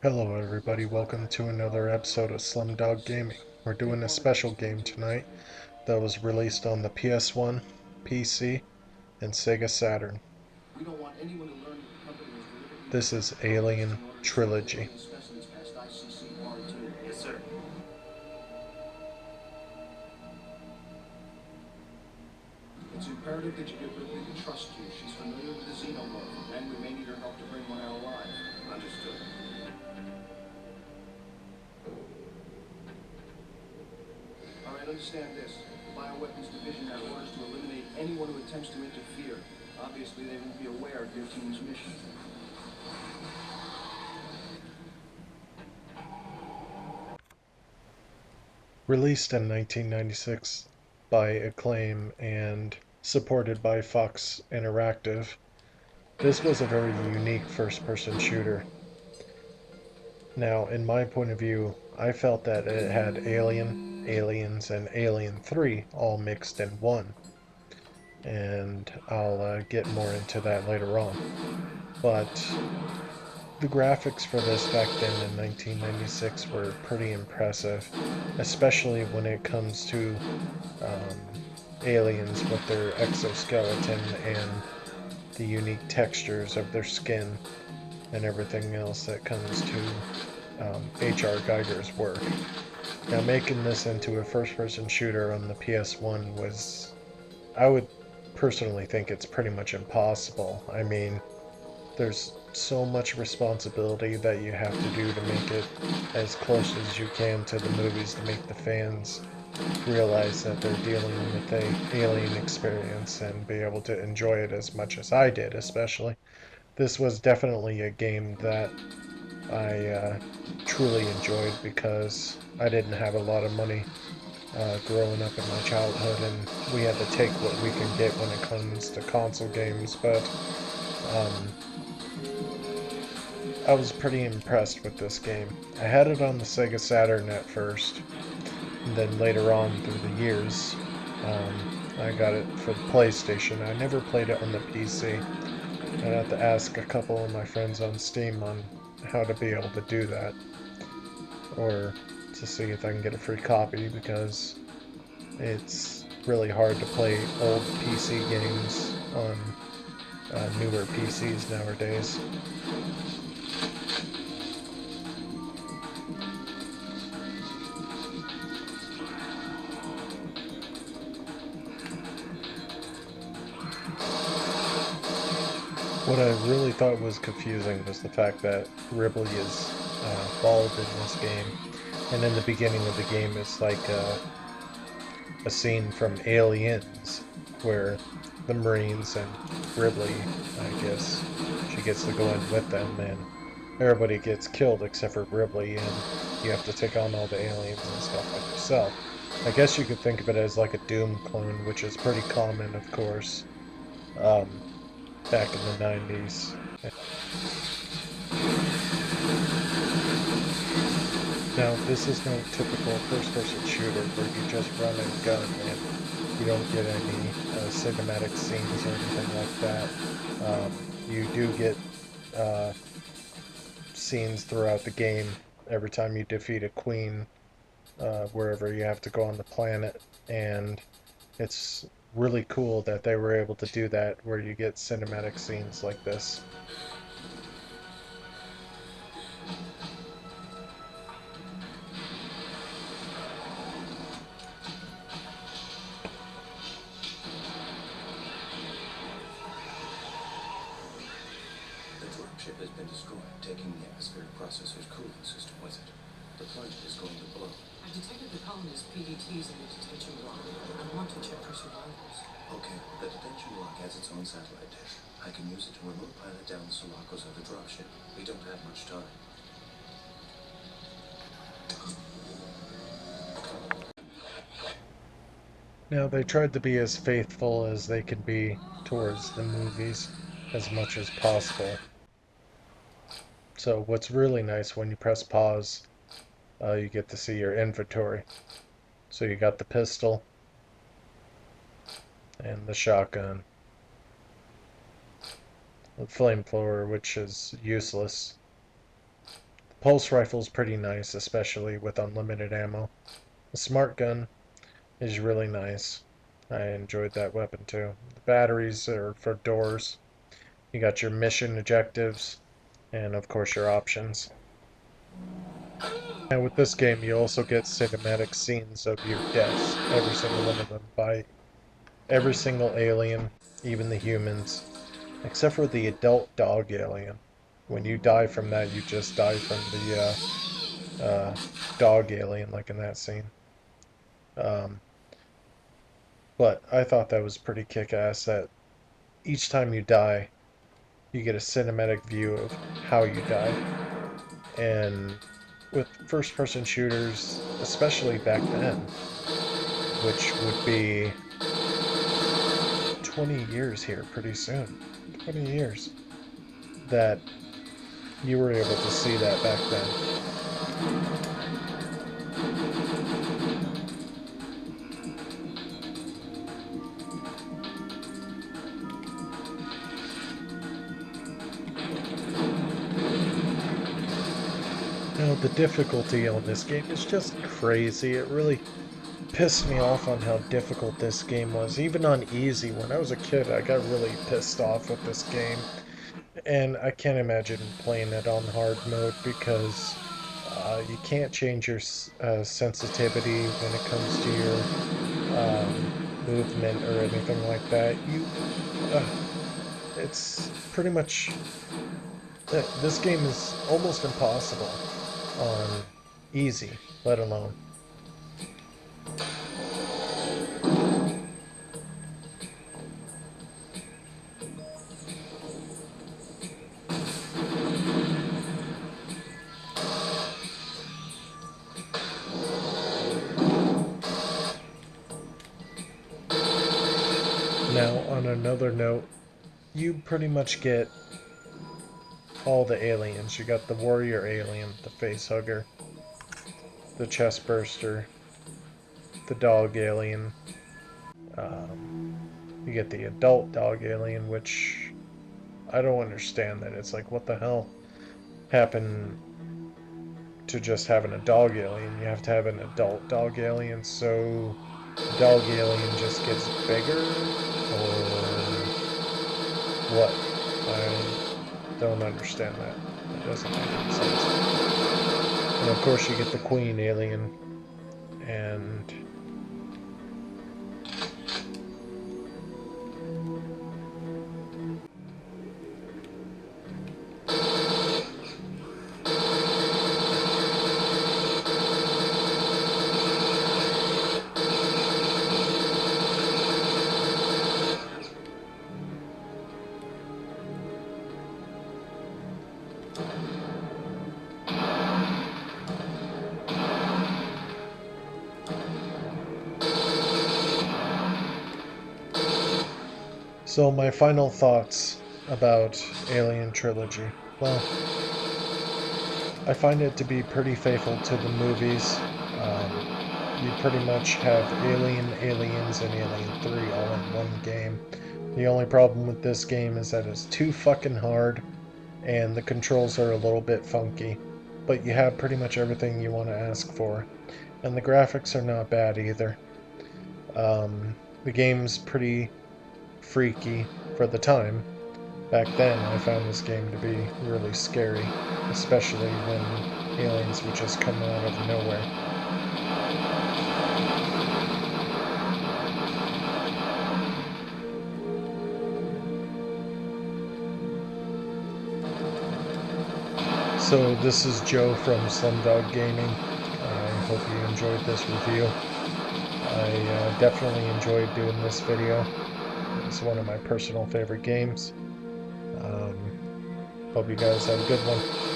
Hello everybody, welcome to another episode of Slumdog Gaming. We're doing a special game tonight that was released on the PS1, PC, and Sega Saturn. This is Alien Trilogy. Yes, sir. It's imperative that you get Ripley to trust you. She's familiar with the xenomorph, and we may need her help to bring one out alive. Understood. All right, understand this. The Bioweapons Division has orders to eliminate anyone who attempts to interfere. Obviously, they won't be aware of your team's mission. Released in 1996 by Acclaim and supported by Fox Interactive, this was a very unique first-person shooter. Now, in my point of view, I felt that it had Alien, Aliens, and Alien 3 all mixed in one. And I'll get more into that later on. But the graphics for this back then in 1996 were pretty impressive, especially when it comes to aliens with their exoskeleton and the unique textures of their skin and everything else that comes to H.R. Geiger's work. Now, making this into a first person shooter on the PS1 was, I would personally think it's pretty much impossible. I mean, there's so much responsibility that you have to do to make it as close as you can to the movies to make the fans realize that they're dealing with a alien experience and be able to enjoy it as much as I did, especially. This was definitely a game that I truly enjoyed because I didn't have a lot of money growing up in my childhood, and we had to take what we can get when it comes to console games. But um, I was pretty impressed with this game. I had it on the Sega Saturn at first, and then later on through the years, I got it for the PlayStation. I never played it on the PC. I'd have to ask a couple of my friends on Steam on how to be able to do that, or to see if I can get a free copy because it's really hard to play old PC games on newer PCs nowadays. What I really thought was confusing was the fact that Ripley is bald in this game, and in the beginning of the game it's like a scene from Aliens where the Marines and Ripley, I guess, she gets to go in with them, and everybody gets killed except for Ripley, and you have to take on all the aliens and stuff by yourself. I guess you could think of it as like a Doom clone, which is pretty common, of course, um, back in the 90s. Now, this is no typical first-person shooter where you just run and gun and you don't get any cinematic scenes or anything like that. You do get uh, scenes throughout the game every time you defeat a queen, wherever you have to go on the planet, and it's really cool that they were able to do that where you get cinematic scenes like this. The dropship has been destroyed, taking the atmospheric processor's cooling system with it. The plant is going to blow. I detected the colony's PDTs in the detention block. I want to check for survivors. Okay, the detention block has its own satellite dish. I can use it to remote pilot down the Sulaco's of the dropship. We don't have much time. Now, they tried to be as faithful as they can be towards the movies as much as possible. So, what's really nice when you press pause, you get to see your inventory. So, you got the pistol and the shotgun, the flamethrower, which is useless, Pulse rifle's pretty nice, especially with unlimited ammo. The smart gun is really nice. I enjoyed that weapon too. The batteries are for doors. You got your mission objectives, and of course your options. And with this game, you also get cinematic scenes of your deaths, every single one of them, by every single alien, even the humans, except for the adult dog alien. When you die from that, you just die from the dog alien, like in that scene. Um, but I thought that was pretty kick-ass that each time you die, you get a cinematic view of how you died. And with first-person shooters, especially back then, which would be 20 years here pretty soon. 20 years. That you were able to see that back then. Now, the difficulty on this game is just crazy. It really pissed me off on how difficult this game was. Even on easy, when I was a kid, I got really pissed off with this game. And I can't imagine playing it on hard mode because you can't change your sensitivity when it comes to your movement or anything like that. It's pretty much this game is almost impossible on easy, let alone. Now, on another note, you pretty much get all the aliens. You got the warrior alien, the face hugger, the chest burster, the dog alien. You get the adult dog alien, which I don't understand that. It's like, what the hell happened to just having a dog alien? You have to have an adult dog alien, so the dog alien just gets bigger? Or what? I don't understand that. It doesn't make any sense. And of course you get the queen alien, and so my final thoughts about Alien Trilogy. Well, I find it to be pretty faithful to the movies. You pretty much have Alien, Aliens, and Alien 3 all in one game. The only problem with this game is that it's too fucking hard, and the controls are a little bit funky. But you have pretty much everything you want to ask for. And the graphics are not bad either. The game's pretty freaky for the time. Back then, I found this game to be really scary, especially when aliens would just come out of nowhere. So this is Joe from Slumdog Gaming. I hope you enjoyed this review. I definitely enjoyed doing this video. It's one of my personal favorite games. Hope you guys have a good one.